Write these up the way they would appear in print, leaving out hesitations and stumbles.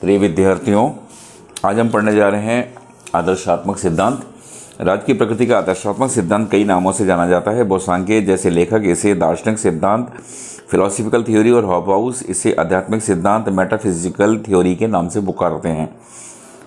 प्रिय विद्यार्थियों, आज हम पढ़ने जा रहे हैं आदर्शात्मक सिद्धांत। राज्य की प्रकृति का आदर्शात्मक सिद्धांत कई नामों से जाना जाता है। बोसांके जैसे लेखक इसे दार्शनिक सिद्धांत, फिलोसॉफिकल थ्योरी और हॉबहाउस इसे आध्यात्मिक सिद्धांत, मेटाफिजिकल थ्योरी के नाम से पुकारते हैं।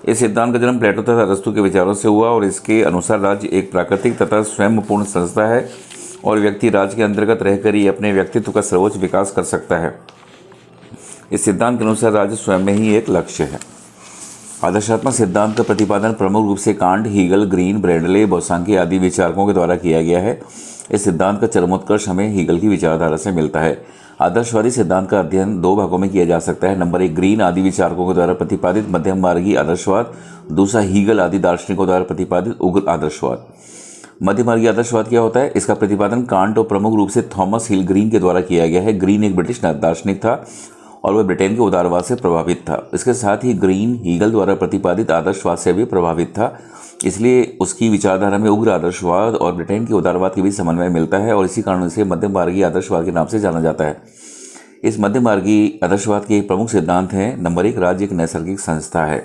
इस सिद्धांत का जन्म प्लेटो तथा अरस्तु के विचारों से हुआ और इसके अनुसार राज्य एक प्राकृतिक तथा स्वयंपूर्ण संस्था है और व्यक्ति राज्य के अंतर्गत रहकर ही अपने व्यक्तित्व का सर्वोच्च विकास कर सकता है। इस सिद्धांत के अनुसार राज्य स्वयं में ही एक लक्ष्य है। आदर्शात्मक सिद्धांत का प्रतिपादन प्रमुख रूप से कांट, हीगल, ग्रीन, ब्रैडले, बोसांके आदि विचारकों के द्वारा किया गया है। इस सिद्धांत का चरमोत्कर्ष हमें हीगल की विचारधारा से मिलता है। आदर्शवादी सिद्धांत का अध्ययन दो भागों में किया जा सकता है। नंबर 1, ग्रीन आदि विचारकों के द्वारा प्रतिपादित मध्यम मार्गी आदर्शवाद। दूसरा, हीगल आदि दार्शनिकों द्वारा प्रतिपादित उग्र आदर्शवाद। मध्यमार्गी आदर्शवाद क्या होता है? इसका प्रतिपादन कांट और प्रमुख रूप से थॉमस हिल ग्रीन के द्वारा किया गया है। ग्रीन एक ब्रिटिश दार्शनिक था और वह ब्रिटेन के उदारवाद से प्रभावित था। इसके साथ ही ग्रीन हीगल द्वारा प्रतिपादित आदर्शवाद से भी प्रभावित था, इसलिए उसकी विचारधारा में उग्र आदर्शवाद और ब्रिटेन के उदारवाद के बीच समन्वय मिलता है और इसी कारण से मध्यमार्गी आदर्शवाद के नाम से जाना जाता है। इस मध्यमार्गी आदर्शवाद के प्रमुख सिद्धांत हैं। नंबर 1, राज्य एक नैसर्गिक संस्था है।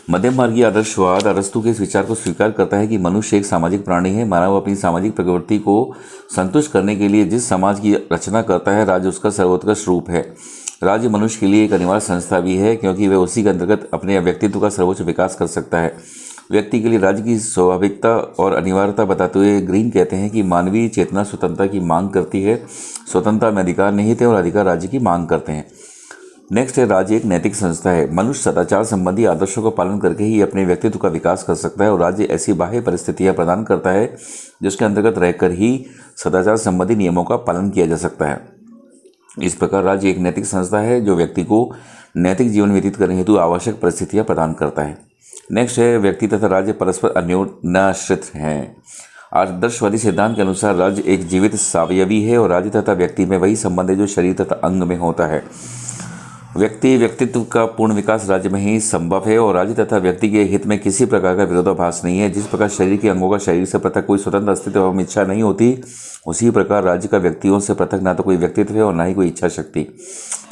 मध्यमार्गी आदर्शवाद अरस्तु के इस विचार को स्वीकार करता है कि मनुष्य एक सामाजिक प्राणी है। मानव अपनी सामाजिक प्रवृत्ति को संतुष्ट करने के लिए जिस समाज की रचना करता है, राज्य उसका सर्वोत्कृष्ट रूप है। राज्य मनुष्य के लिए एक अनिवार्य संस्था भी है क्योंकि वह उसी के अंतर्गत अपने व्यक्तित्व का सर्वोच्च विकास कर सकता है। व्यक्ति के लिए राज्य की स्वाभाविकता और अनिवार्यता बताते हुए ग्रीन कहते हैं कि मानवीय चेतना स्वतंत्रता की मांग करती है। स्वतंत्रता में अधिकार निहित है और अधिकार राज्य की मांग करते हैं। नेक्स्ट है, राज्य एक नैतिक संस्था है। मनुष्य सदाचार संबंधी आदर्शों का पालन करके ही अपने व्यक्तित्व का विकास कर सकता है और राज्य ऐसी बाह्य परिस्थितियां प्रदान करता है जिसके अंतर्गत रहकर ही सदाचार संबंधी नियमों का पालन किया जा सकता है। इस प्रकार राज्य एक नैतिक संस्था है जो व्यक्ति को नैतिक जीवन व्यतीत करने हेतु आवश्यक परिस्थितियां प्रदान करता है। नेक्स्ट है, व्यक्ति तथा राज्य परस्पर अन्योन्याश्रित हैं। आदर्शवादी सिद्धांत के अनुसार राज्य एक जीवित सावयवी है और राज्य तथा व्यक्ति में वही संबंध है जो शरीर तथा अंग में होता है। व्यक्तित्व का पूर्ण विकास राज्य में ही संभव है और राज्य तथा व्यक्ति के हित में किसी प्रकार का विरोधाभास नहीं है। जिस प्रकार शरीर के अंगों का शरीर से पृथक कोई स्वतंत्र अस्तित्व एवं इच्छा नहीं होती, उसी प्रकार राज्य का व्यक्तियों से पृथक ना तो कोई व्यक्तित्व है और ना ही कोई इच्छा शक्ति।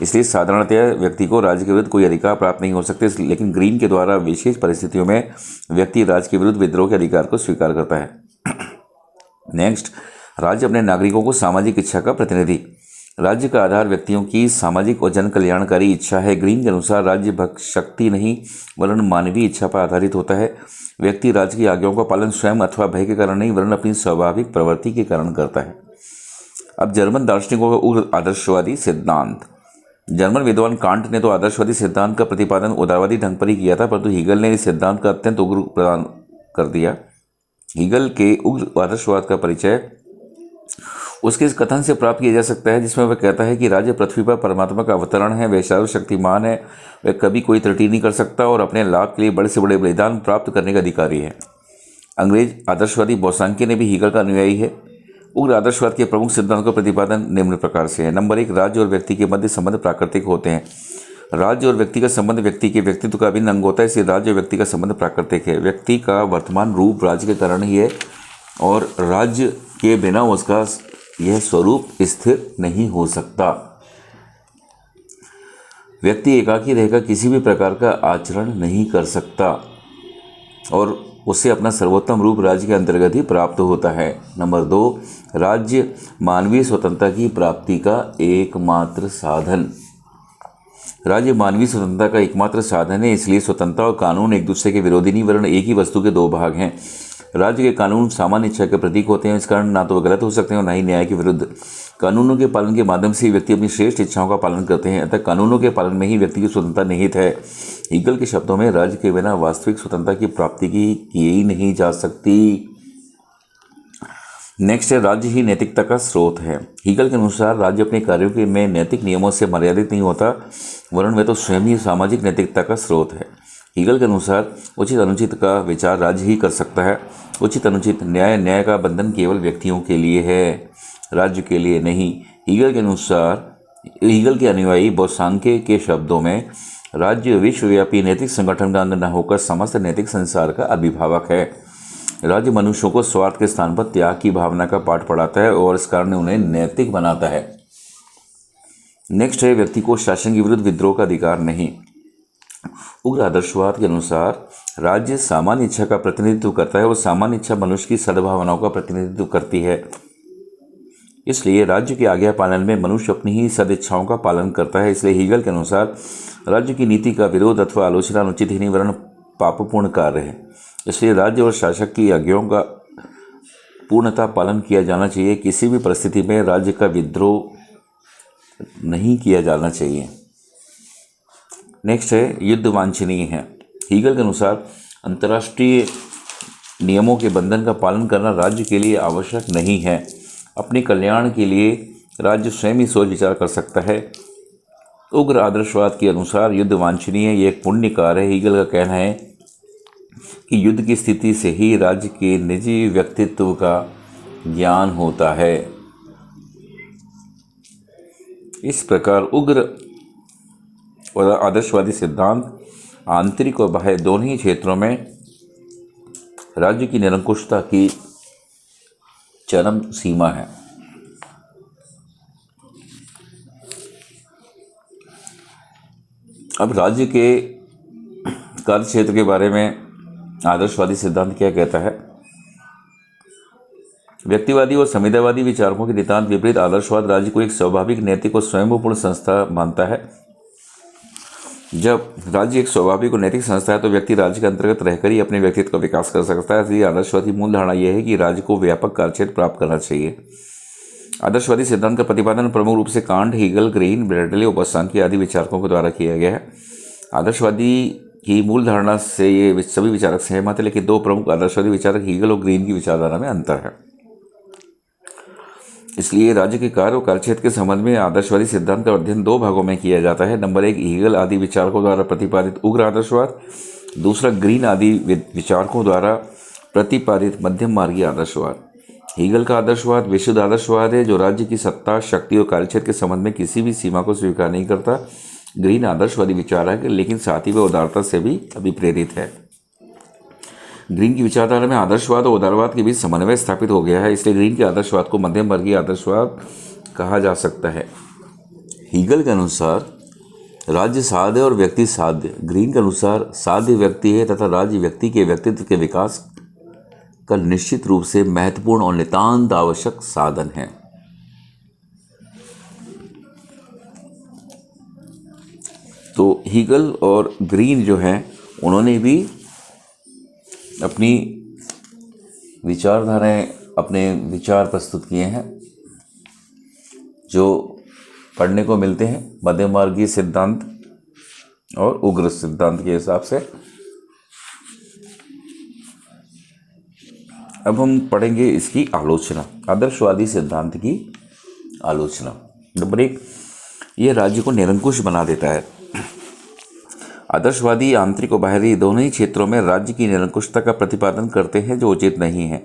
इसलिए साधारणतया व्यक्ति को राज्य के विरुद्ध कोई अधिकार प्राप्त नहीं हो सकते, लेकिन ग्रीन के द्वारा विशेष परिस्थितियों में व्यक्ति राज्य के विरुद्ध विद्रोह के अधिकार को स्वीकार करता है। नेक्स्ट, राज्य अपने नागरिकों को सामाजिक इच्छा का प्रतिनिधि। राज्य का आधार व्यक्तियों की सामाजिक और जन कल्याणकारी इच्छा है। ग्रीन के अनुसार राज्य भक्त शक्ति नहीं वरन मानवीय इच्छा पर आधारित होता है। व्यक्ति राज्य की आज्ञाओं का पालन स्वयं अथवा भय के कारण नहीं वरन अपनी स्वाभाविक प्रवृत्ति के कारण करता है। अब जर्मन दार्शनिकों का उग्र आदर्शवादी सिद्धांत। जर्मन विद्वान कांट ने तो आदर्शवादी सिद्धांत का प्रतिपादन उदारवादी ढंग पर ही किया था, परंतु हीगल ने इस सिद्धांत का अत्यंत उग्र प्रदान कर दिया। हीगल के उग्र आदर्शवाद का परिचय उसके इस कथन से प्राप्त किया जा सकता है जिसमें वह कहता है कि राज्य पृथ्वी पर परमात्मा का अवतरण है, वह सर्वशक्तिमान है, वह कभी कोई त्रुटि नहीं कर सकता और अपने लाभ के लिए बड़े से बड़े बलिदान प्राप्त करने का अधिकारी है। अंग्रेज आदर्शवादी बोसांके ने भी हीगल का अनुयायी है। उग्र आदर्शवाद के प्रमुख सिद्धांतों का प्रतिपादन निम्न प्रकार से है। नंबर 1, राज्य और व्यक्ति के मध्य संबंध प्राकृतिक होते हैं। राज्य और व्यक्ति का संबंध व्यक्ति के व्यक्तित्व का अभिन्न अंग होता है, इसलिए राज्य और व्यक्ति का संबंध प्राकृतिक है। व्यक्ति का वर्तमान रूप राज्य के कारण ही है और राज्य के बिना उसका यह स्वरूप स्थिर नहीं हो सकता। व्यक्ति एकाकी रहकर किसी भी प्रकार का आचरण नहीं कर सकता और उसे अपना सर्वोत्तम रूप राज्य के अंतर्गत ही प्राप्त होता है। नंबर 2, राज्य मानवीय स्वतंत्रता की प्राप्ति का एकमात्र साधन। राज्य मानवीय स्वतंत्रता का एकमात्र साधन है, इसलिए स्वतंत्रता और कानून एक दूसरे के विरोधी नहीं वरन एक ही वस्तु के दो भाग हैं। राज्य के कानून सामान्य इच्छा के प्रतीक होते हैं, इस कारण ना तो वे गलत हो सकते हैं और ना ही न्याय के विरुद्ध। कानूनों के पालन के माध्यम से व्यक्ति अपनी श्रेष्ठ इच्छाओं का पालन करते हैं, अतः कानूनों के पालन में ही व्यक्ति की स्वतंत्रता निहित है। हीगल के शब्दों में राज्य के बिना वास्तविक स्वतंत्रता की प्राप्ति की ही नहीं जा सकती। नेक्स्ट है, राज्य ही नैतिकता का स्रोत है। हीगल के अनुसार राज्य अपने कार्यों के में नैतिक नियमों से मर्यादित नहीं होता वरन वह तो स्वयं ही सामाजिक नैतिकता का स्रोत है। हीगल के अनुसार उचित अनुचित का विचार राज्य ही कर सकता है। उचित अनुचित न्याय का बंधन केवल व्यक्तियों के लिए है, राज्य के लिए नहीं। हीगल के अनुयायी बोसांके के शब्दों में राज्य विश्वव्यापी नैतिक संगठन का अंग न होकर समस्त नैतिक संसार का अभिभावक है। राज्य मनुष्यों को स्वार्थ के स्थान पर त्याग की भावना का पाठ पढ़ाता है और इस कारण उन्हें नैतिक बनाता है। नेक्स्ट है, व्यक्ति को शासन के विरुद्ध विद्रोह का अधिकार नहीं। उग्र आदर्शवाद के अनुसार राज्य सामान्य इच्छा का प्रतिनिधित्व करता है और सामान्य इच्छा मनुष्य की सद्भावनाओं का प्रतिनिधित्व करती है। इसलिए राज्य की आज्ञा पालन में मनुष्य अपनी ही सदिच्छाओं का पालन करता है। इसलिए हीगल के अनुसार राज्य की नीति का विरोध अथवा आलोचना अनुचित ही वरन पापपूर्ण कार्य है। इसलिए राज्य और शासक की आज्ञाओं का पूर्णतः पालन किया जाना चाहिए। किसी भी परिस्थिति में राज्य का विद्रोह नहीं किया जाना चाहिए। नेक्स्ट है युद्ध वांछनीय है। हीगल के अनुसार अंतर्राष्ट्रीय नियमों के बंधन का पालन करना राज्य के लिए आवश्यक नहीं है। अपने कल्याण के लिए राज्य स्वयं ही सोच विचार कर सकता है। उग्र आदर्शवाद के अनुसार युद्ध वांछनीय है, ये एक पुण्य कार्य है। हीगल का कहना है कि युद्ध की स्थिति से ही राज्य के निजी व्यक्तित्व का ज्ञान होता है। इस प्रकार उग्र और आदर्शवादी सिद्धांत आंतरिक और बाह्य दोनों ही क्षेत्रों में राज्य की निरंकुशता की चरम सीमा है। अब राज्य के कार्य क्षेत्र के बारे में आदर्शवादी सिद्धांत क्या कहता है? व्यक्तिवादी और संविदावादी विचारकों के नितांत विपरीत आदर्शवाद राज्य को एक स्वाभाविक, नैतिक और स्वयंपूर्ण संस्था मानता है। जब राज्य एक स्वाभाविक और नैतिक संस्था है तो व्यक्ति राज्य के अंतर्गत रहकर ही अपने व्यक्तित्व का विकास कर सकता है। इसलिए आदर्शवादी मूल धारणा यह है कि राज्य को व्यापक कार्यक्षेत्र प्राप्त करना चाहिए। आदर्शवादी सिद्धांत का प्रतिपादन प्रमुख रूप से कांट, हीगल, ग्रीन, ब्रैडले और बसांकी आदि विचारकों के द्वारा किया गया है। आदर्शवादी की मूल धारणा से ये सभी विचारक सहमत है, लेकिन दो प्रमुख आदर्शवादी विचारक हीगल और ग्रीन की विचारधारा में अंतर है। इसलिए राज्य के कार्य और कार्यक्षेत्र के संबंध में आदर्शवादी सिद्धांत का अध्ययन दो भागों में किया जाता है। नंबर 1 हीगल आदि विचारकों द्वारा प्रतिपादित उग्र आदर्शवाद, दूसरा ग्रीन आदि विचारकों द्वारा प्रतिपादित मध्यम मार्गी आदर्शवाद। हीगल का आदर्शवाद विशुद्ध आदर्शवाद है जो राज्य की सत्ता, शक्ति और कार्यक्षेत्र के संबंध में किसी भी सीमा को स्वीकार नहीं करता। ग्रीन आदर्शवादी विचार है लेकिन साथ ही वह उदारता से भी अभिप्रेरित है। ग्रीन की विचारधारा में आदर्शवाद और उदारवाद के बीच समन्वय स्थापित हो गया है, इसलिए ग्रीन के आदर्शवाद को मध्यम वर्गीय आदर्शवाद कहा जा सकता है। हीगल के अनुसार राज्य साध्य और व्यक्ति साध्य, ग्रीन के अनुसार साध्य व्यक्ति है तथा राज्य व्यक्ति के व्यक्तित्व के विकास का निश्चित रूप से महत्वपूर्ण और नितांत आवश्यक साधन है। तो हीगल और ग्रीन जो हैं उन्होंने भी अपनी विचारधाराएं, अपने विचार प्रस्तुत किए हैं जो पढ़ने को मिलते हैं मध्यम मार्गीय सिद्धांत और उग्र सिद्धांत के हिसाब से। अब हम पढ़ेंगे इसकी आलोचना, आदर्शवादी सिद्धांत की आलोचना। नंबर 1, यह राज्य को निरंकुश बना देता है। आदर्शवादी आंतरिक और बाहरी दोनों ही क्षेत्रों में राज्य की निरंकुशता का प्रतिपादन करते हैं जो उचित नहीं है।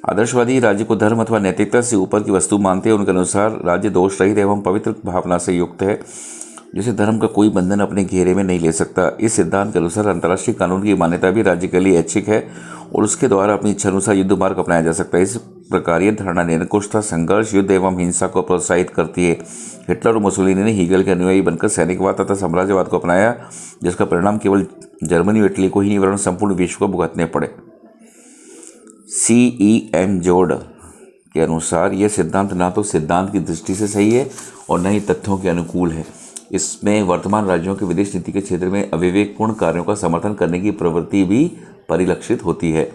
आदर्शवादी राज्य को धर्म अथवा नैतिकता से ऊपर की वस्तु मानते हैं। उनके अनुसार राज्य दोष रहित एवं पवित्र भावना से युक्त है, जिसे धर्म का कोई बंधन अपने घेरे में नहीं ले सकता। इस सिद्धांत के अनुसार अंतर्राष्ट्रीय कानून की मान्यता भी राज्य के लिए ऐच्छिक है और उसके द्वारा अपनी इच्छानुसार युद्ध मार्ग अपनाया जा सकता है। इस प्रकार यह धारणा निरंकुशता, संघर्ष, युद्ध एवं हिंसा को प्रोत्साहित करती है। हिटलर और मुसोलिनी ने हीगल के अनुयायी बनकर सैनिकवाद तथा साम्राज्यवाद को अपनाया, जिसका परिणाम केवल जर्मनी और इटली को ही नहीं वरन संपूर्ण विश्व को भुगतने पड़े। CEN जोर्ड के अनुसार यह सिद्धांत ना तो सिद्धांत की दृष्टि से सही है और न ही तथ्यों के अनुकूल है। इसमें वर्तमान राज्यों के विदेश नीति के क्षेत्र में अविवेकपूर्ण कार्यों का समर्थन करने की प्रवृत्ति भी परिलक्षित होती है।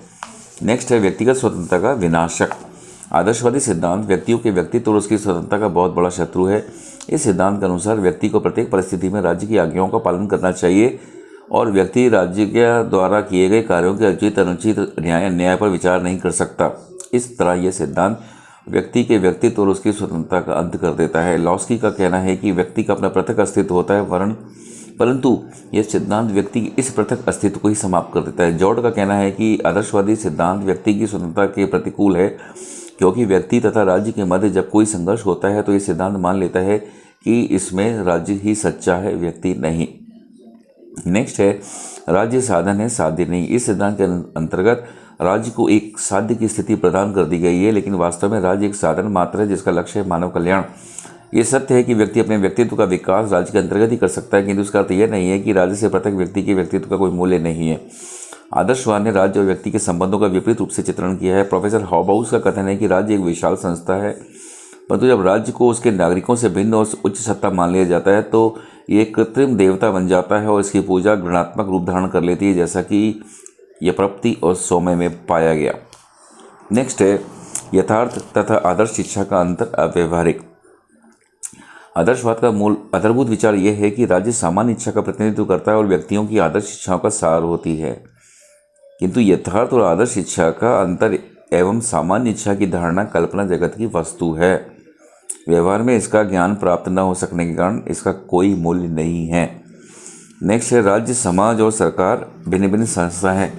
नेक्स्ट है व्यक्तिगत स्वतंत्रता का विनाशक। आदर्शवादी सिद्धांत व्यक्तियों के व्यक्तित्व और उसकी स्वतंत्रता का बहुत बड़ा शत्रु है। इस सिद्धांत के अनुसार व्यक्ति को प्रत्येक परिस्थिति में राज्य की आज्ञाओं का पालन करना चाहिए और व्यक्ति राज्य के द्वारा किए गए कार्यों के उचित अनुचित न्याय पर विचार नहीं कर सकता। इस तरह यह सिद्धांत व्यक्ति के व्यक्तित्व और उसकी स्वतंत्रता का अंत कर देता है। लॉस्की का कहना है कि व्यक्ति का अपना पृथक अस्तित्व होता है परंतु यह सिद्धांत व्यक्ति के इस पृथक अस्तित्व को ही समाप्त कर देता है। जॉर्ड का कहना है कि आदर्शवादी सिद्धांत व्यक्ति की स्वतंत्रता के प्रतिकूल है, क्योंकि व्यक्ति तथा राज्य के मध्य जब कोई संघर्ष होता है तो यह सिद्धांत मान लेता है कि इसमें राज्य ही सच्चा है, व्यक्ति नहीं। नेक्स्ट है राज्य साधन है, साध्य नहीं। इस सिद्धांत के अंतर्गत राज्य को एक साध्य की स्थिति प्रदान कर दी गई है, लेकिन वास्तव में राज्य एक साधन मात्र है जिसका लक्ष्य है मानव कल्याण। ये सत्य है कि व्यक्ति अपने व्यक्तित्व का विकास राज्य के अंतर्गत ही कर सकता है, किंतु इसका अर्थ यह नहीं है कि राज्य से प्रत्येक व्यक्ति के व्यक्तित्व का कोई मूल्य नहीं है। आदर्शवाद ने राज्य और व्यक्ति के संबंधों का विपरीत रूप से चित्रण किया है। प्रोफेसर हॉबाउस का कथन है कि राज्य एक विशाल संस्था है, परंतु जब राज्य को उसके नागरिकों से भिन्न और उच्च सत्ता मान लिया जाता है तो ये कृत्रिम देवता बन जाता है और इसकी पूजा घृणात्मक रूप धारण कर लेती है, जैसा कि यह प्रपत्ति और सौम्य में पाया गया। नेक्स्ट है यथार्थ तथा आदर्श शिक्षा का अंतर अव्यवहारिक। आदर्शवाद का मूल आधारभूत विचार यह है कि राज्य सामान्य इच्छा का प्रतिनिधित्व करता है और व्यक्तियों की आदर्श इच्छाओं का सार होती है, किंतु यथार्थ और आदर्श इच्छा का अंतर एवं सामान्य इच्छा की धारणा कल्पना जगत की वस्तु है। व्यवहार में इसका ज्ञान प्राप्त न हो सकने के कारण इसका कोई मूल्य नहीं है। नेक्स्ट है राज्य, समाज और सरकार भिन्न भिन्न संस्था है।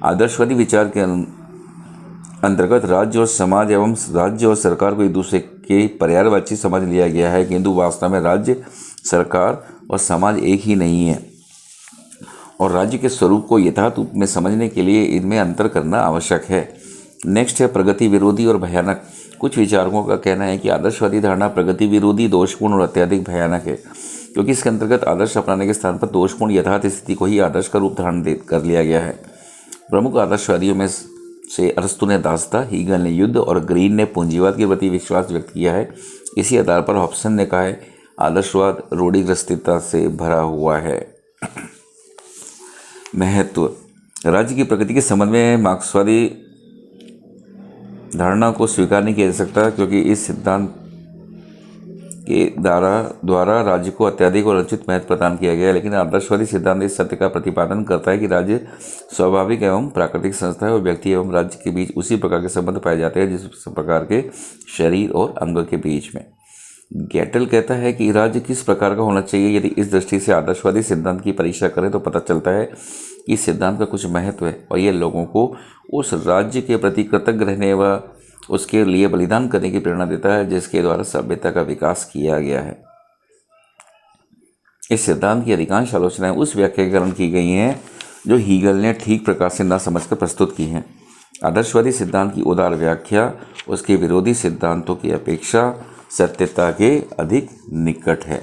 आदर्शवादी विचार के अंतर्गत राज्य और समाज एवं राज्य और सरकार को एक दूसरे के पर्यायवाची समझ लिया गया है, किंतु वास्तव में राज्य, सरकार और समाज एक ही नहीं है और राज्य के स्वरूप को यथार्थ रूप में समझने के लिए इनमें अंतर करना आवश्यक है। नेक्स्ट है प्रगति विरोधी और भयानक। कुछ विचारकों का कहना है कि आदर्शवादी धारणा प्रगति विरोधी, दोषपूर्ण और अत्यधिक भयानक है, क्योंकि इसके अंतर्गत आदर्श अपनाने के स्थान पर दोषपूर्ण यथार्थ स्थिति को ही आदर्श का रूप धारण कर लिया गया है। प्रमुख आदर्शवादियों में से अरस्तु ने दासता, हीगल ने युद्ध और ग्रीन ने पूंजीवाद के प्रति विश्वास व्यक्त किया है। इसी आधार पर हॉब्सन ने कहा है आदर्शवाद रूढ़िग्रस्तता से भरा हुआ है। महत्व। राज्य की प्रगति के संबंध में मार्क्सवादी धारणा को स्वीकार नहीं किया जा सकता, क्योंकि इस सिद्धांत के द्वारा राज्य को अत्यधिक और अनुचित महत्व प्रदान किया गया है। लेकिन आदर्शवादी सिद्धांत इस सत्य का प्रतिपादन करता है कि राज्य स्वाभाविक एवं प्राकृतिक संस्था है और व्यक्ति एवं राज्य के बीच उसी प्रकार के संबंध पाए जाते हैं जिस प्रकार के शरीर और अंग के बीच में। गैटल कहता है कि राज्य किस प्रकार का होना चाहिए। यदि इस दृष्टि से आदर्शवादी सिद्धांत की परीक्षा करें तो पता चलता है कि इस सिद्धांत का कुछ महत्व है और यह लोगों को उस राज्य के प्रति कृतज्ञ रहने व उसके लिए बलिदान करने की प्रेरणा देता है जिसके द्वारा सभ्यता का विकास किया गया है। इस सिद्धांत की अधिकांश आलोचनाएं उस व्याख्या के कारण की गई हैं जो हीगल ने ठीक प्रकार से न समझकर प्रस्तुत की हैं। आदर्शवादी सिद्धांत की उदार व्याख्या उसके विरोधी सिद्धांतों की अपेक्षा सत्यता के अधिक निकट है।